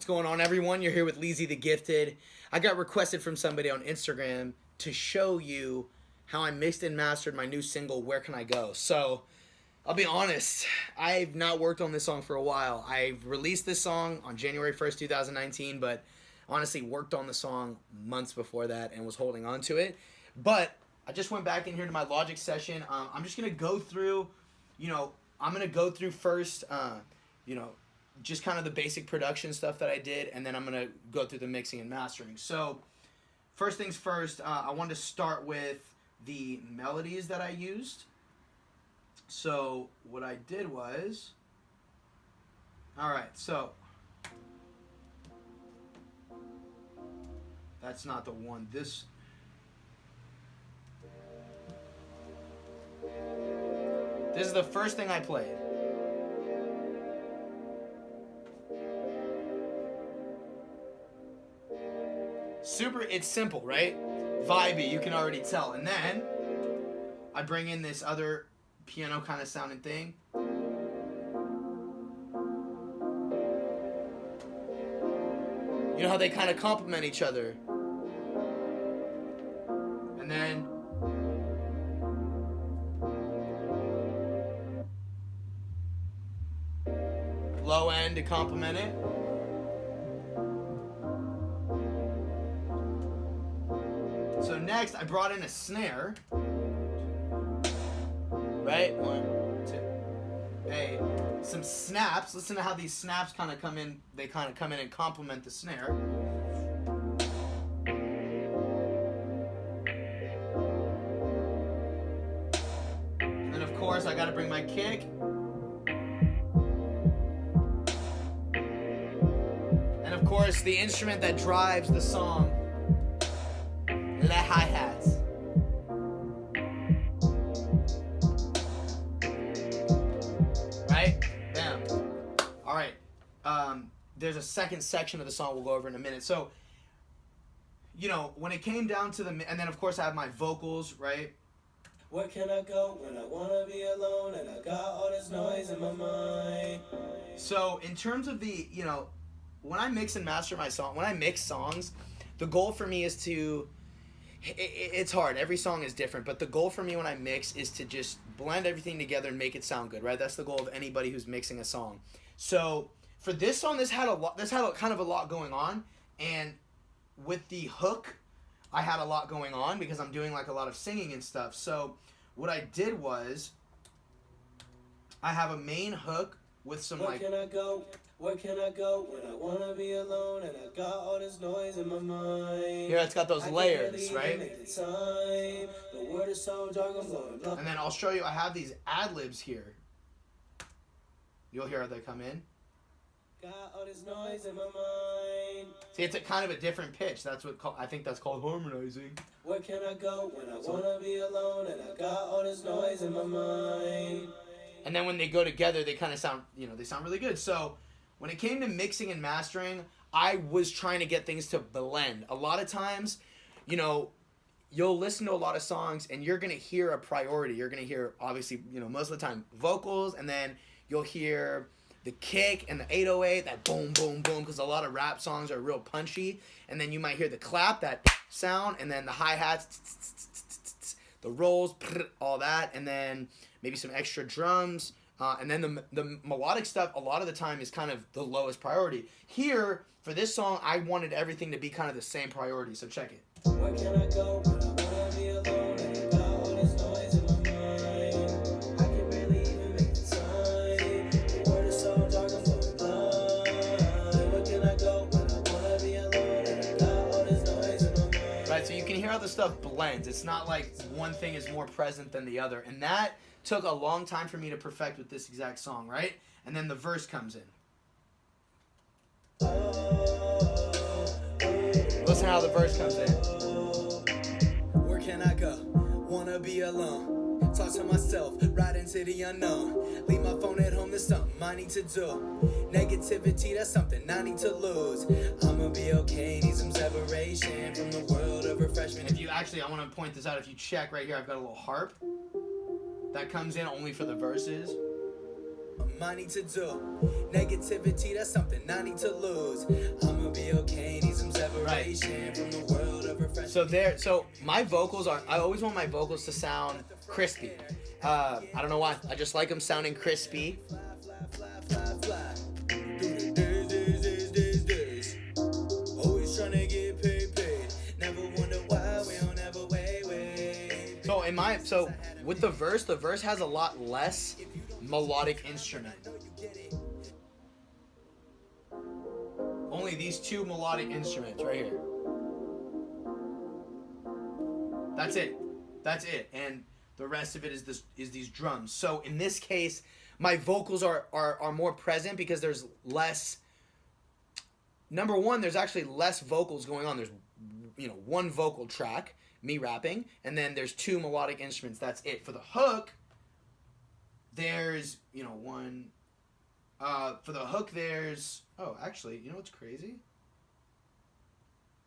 What's going on, everyone? You're here with Leezy the Gifted. I got requested from somebody on Instagram to show you how I mixed and mastered my new single, Where Can I Go? So, I'll be honest, I've not worked on this song for a while. I released this song on January 1st, 2019, but honestly worked on the song months before that and was holding on to it. But I just went back in here to my Logic session. I'm just going to go through, I'm going to go through first, just kind of the basic production stuff that I did, and then I'm going to go through the mixing and mastering. So, first things first, I wanted to start with the melodies that I used. So, what I did was, alright, so, that's not the one, this is the first thing I played. It's simple, right? Vibey, you can already tell. And then I bring in this other piano kind of sounding thing. You know how they kind of complement each other. And then low end to complement it. So next, I brought in a snare. Right? 1, 2. Hey, some snaps. Listen to how these snaps kind of come in. They kind of come in and complement the snare. And then, of course, I got to bring my kick. And, of course, the instrument that drives the song. The hi-hats. Right? Bam. Alright. There's a second section of the song we'll go over in a minute. So, when it came down to and then of course I have my vocals, right? Where can I go when I wanna be alone and I got all this noise in my mind? So, in terms of the, when I mix and master when I mix songs, the goal for me is to, it's hard. Every song is different, but the goal for me when I mix is to just blend everything together and make it sound good, right? That's the goal of anybody who's mixing a song. So for this song, this had kind of a lot going on, and with the hook, I had a lot going on because I'm doing like a lot of singing and stuff. So what I did was, I have a main hook with some Where can I go? Where can I go when I wanna be alone and I got all this noise in my mind? Yeah, it's got those layers, right? The word is so dark, I'm blowing. And then I'll show you, I have these ad-libs here. You'll hear how they come in. Got all this noise in my mind. See, it's kind of a different pitch. I think that's called harmonizing. Where can I go when I wanna be alone and I got all this noise in my mind? And then when they go together, they kind of sound, they sound really good. So when it came to mixing and mastering, I was trying to get things to blend. A lot of times, you'll listen to a lot of songs and you're going to hear a priority. You're going to hear, obviously, most of the time, vocals, and then you'll hear the kick and the 808, that boom, boom, boom, because a lot of rap songs are real punchy. And then you might hear the clap, that sound, and then the hi-hats, the rolls, all that, and then maybe some extra drums. And then the melodic stuff, a lot of the time, is kind of the lowest priority. Here, for this song, I wanted everything to be kind of the same priority, so check it. Where can I go when I wanna be alone and I got all this noise in my mind? I can barely even make the time. The word is so dark, I'm going blind. Where can I go when I wanna be alone and I got all this noise in my mind? Right, so you can hear how the stuff blends. It's not like one thing is more present than the other. And that took a long time for me to perfect with this exact song, right? And then the verse comes in. Listen how the verse comes in. Where can I go? Wanna be alone. Talk to myself, right into the unknown. Leave my phone at home, there's something I need to do. Negativity, that's something I need to lose. I'ma be okay, need some separation from the world of refreshment. If you actually, I want to point this out. If you check right here, I've got a little harp that comes in only for the verses. I need to do. Negativity, that's something I need to lose. I'ma be okay, need some separation from the world of refreshing. So my vocals are, I always want my vocals to sound crispy. I don't know why. I just like them sounding crispy. Fly. Through the days. Always trying to get paid. Never wonder why we don't ever wait. So with the verse has a lot less melodic instrument. Only these two melodic instruments right here. That's it. And the rest of it is these drums. So in this case, my vocals are more present because there's less. Number one, there's actually less vocals going on. There's one vocal track, me rapping, and then there's two melodic instruments. That's it. For the hook, there's one. For the hook, there's actually, what's crazy?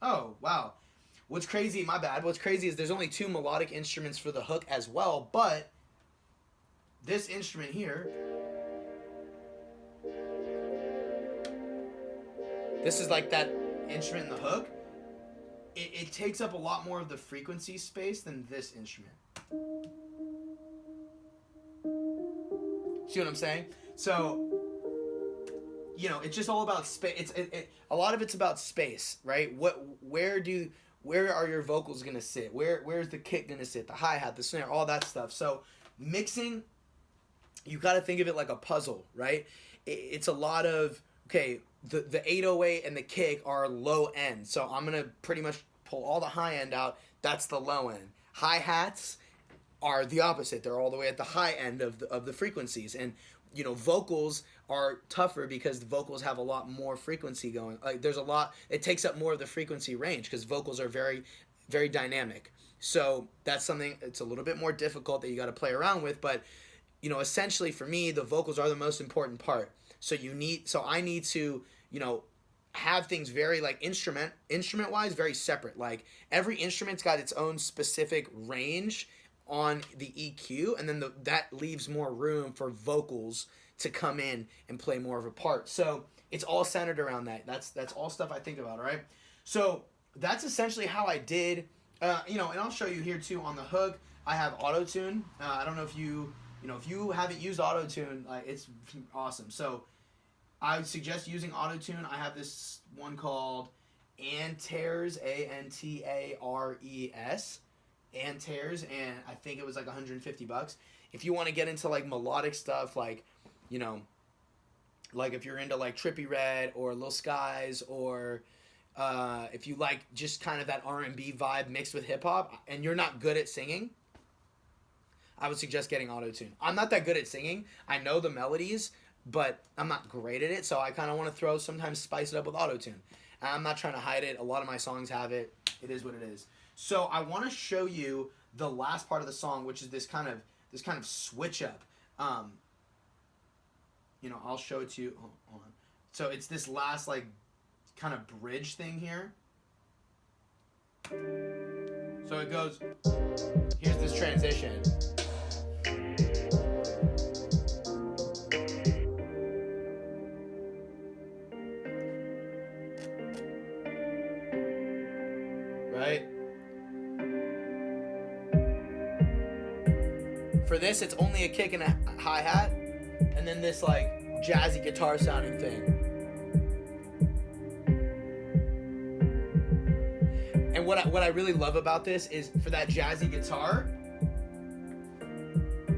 Oh wow. What's crazy, my bad. What's crazy is there's only two melodic instruments for the hook as well, but this instrument here, this is like that instrument in the hook. It takes up a lot more of the frequency space than this instrument. See what I'm saying? So, it's just all about space. A lot of it's about space, right? Where are your vocals gonna sit? Where's the kick gonna sit? The hi-hat, the snare, all that stuff. So mixing, you gotta think of it like a puzzle, right? It's a lot of, okay, the 808 and the kick are low end. So I'm gonna pretty much pull all the high end out. That's the low end. Hi-hats are the opposite. They're all the way at the high end of the frequencies. And vocals are tougher because the vocals have a lot more frequency going. Like it takes up more of the frequency range because vocals are very, very dynamic. So that's something, it's a little bit more difficult that you got to play around with. But, essentially for me, the vocals are the most important part. So I need to, have things very like instrument wise, very separate. Like every instrument's got its own specific range on the EQ, and then that leaves more room for vocals to come in and play more of a part. So it's all centered around that. That's all stuff I think about, all right? So that's essentially how I did, and I'll show you here too on the hook. I have auto-tune. I don't know if if you haven't used auto-tune, it's awesome. So I would suggest using auto-tune. I have this one called Antares, Antares. Antares, and I think it was like $150. If you want to get into like melodic stuff, like like if you're into like Trippie Redd or Lil Skies, or if you like just kind of that R&B vibe mixed with hip hop, and you're not good at singing, I would suggest getting auto-tune. I'm not that good at singing. I know the melodies, but I'm not great at it, so I kind of want to sometimes spice it up with auto-tune. I'm not trying to hide it. A lot of my songs have it. It is what it is. So I want to show you the last part of the song, which is this kind of switch up. I'll show it to you. Hold on. So it's this last like kind of bridge thing here. So it goes. Here's this transition. Right? For this, it's only a kick and a hi-hat, and then this like jazzy guitar sounding thing. And what I really love about this is for that jazzy guitar,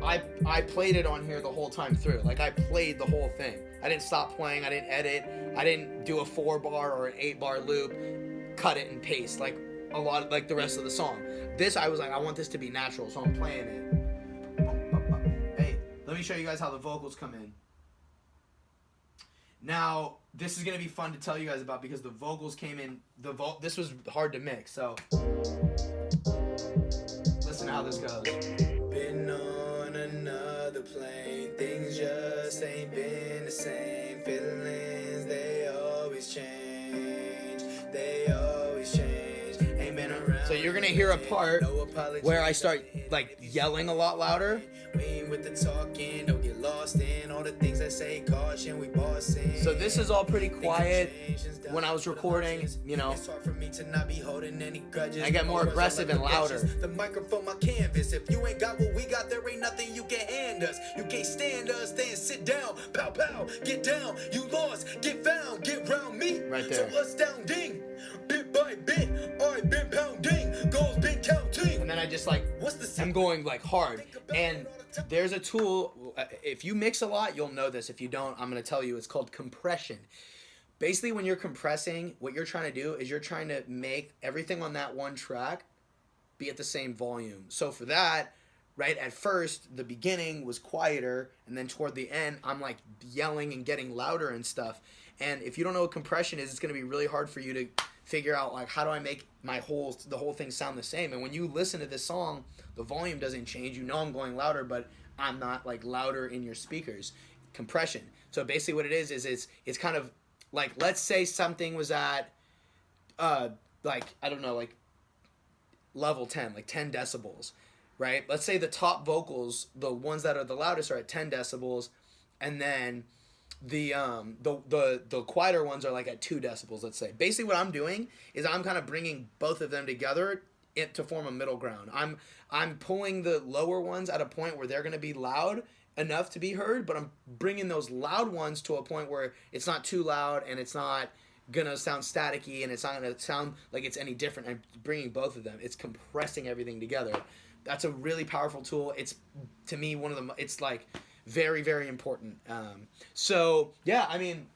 I played it on here the whole time through. Like I played the whole thing. I didn't stop playing. I didn't edit. I didn't do a 4-bar or an 8-bar loop, cut it and paste like a lot like the rest of the song. This I was like, I want this to be natural, so I'm playing it. Hey, let me show you guys how the vocals come in. Now, this is gonna be fun to tell you guys about because the vocals came in. This was hard to mix, so listen to how this goes. Been on another plane, things just ain't been the same. Feelings, they always change. They always change. Ain't been around. So you're gonna hear a part where I start like yelling a lot louder. We ain't with the talking, don't get lost in all the things that say caution, we bossing. So this is all pretty quiet when I was recording, you know. It's hard for me to not be holding any grudges. I get more aggressive and louder. The microphone, my canvas. If you ain't got what we got, there ain't nothing you can hand us. You can't stand us, then sit down. Pow, pow, get down. You lost, get found, get round me. Right there. So astounding. Bit by bit, I've been pounding. Goals been counting. And then I just like, I'm going like hard. And there's a tool, if you mix a lot, you'll know this. If you don't, I'm going to tell you, it's called compression. Basically, when you're compressing, what you're trying to do is you're trying to make everything on that one track be at the same volume. So for that, right, at first, the beginning was quieter, and then toward the end, I'm like yelling and getting louder and stuff. And if you don't know what compression is, it's going to be really hard for you to figure out, like, how do I make the whole thing sound the same? And when you listen to this song, the volume doesn't change. You know I'm going louder, but I'm not like louder in your speakers. Compression. So basically what it is it's kind of like, let's say something was at like, I don't know, like level 10, like 10 decibels, right? Let's say the top vocals, the ones that are the loudest, are at 10 decibels, and then the quieter ones are like at 2 decibels, let's say. Basically what I'm doing is I'm kind of bringing both of them together to form a middle ground. I'm pulling the lower ones at a point where they're going to be loud enough to be heard, but I'm bringing those loud ones to a point where it's not too loud and it's not going to sound staticky and it's not going to sound like it's any different. I'm bringing both of them. It's compressing everything together. That's a really powerful tool. It's, to me, it's like very, very important. So yeah, I mean,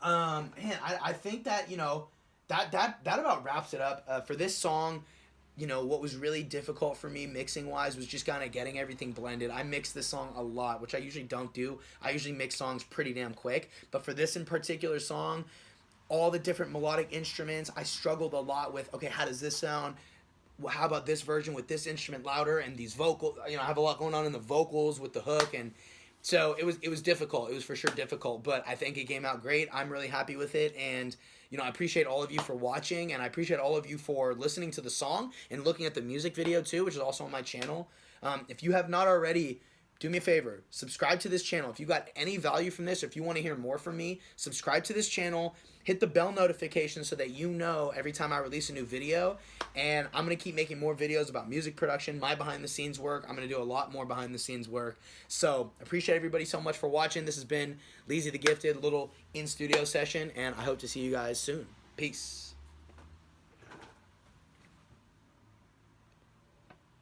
man, I think that, you know, that about wraps it up for this song. You know, what was really difficult for me mixing wise was just kind of getting everything blended. I mixed this song a lot, which I usually don't do. I usually mix songs pretty damn quick, but for this in particular song, all the different melodic instruments, I struggled a lot with, okay, how does this sound? How about this version with this instrument louder and these vocals? You know, I have a lot going on in the vocals with the hook, and so it was difficult. It was for sure difficult, but I think it came out great. I'm really happy with it, and you know, I appreciate all of you for watching, and I appreciate all of you for listening to the song and looking at the music video too, which is also on my channel. If you have not already, do me a favor, subscribe to this channel. If you got any value from this, or if you want to hear more from me, subscribe to this channel. Hit the bell notification so that you know every time I release a new video. And I'm going to keep making more videos about music production, my behind-the-scenes work. I'm going to do a lot more behind-the-scenes work. So, appreciate everybody so much for watching. This has been Leezy the Gifted, a little in-studio session, and I hope to see you guys soon. Peace.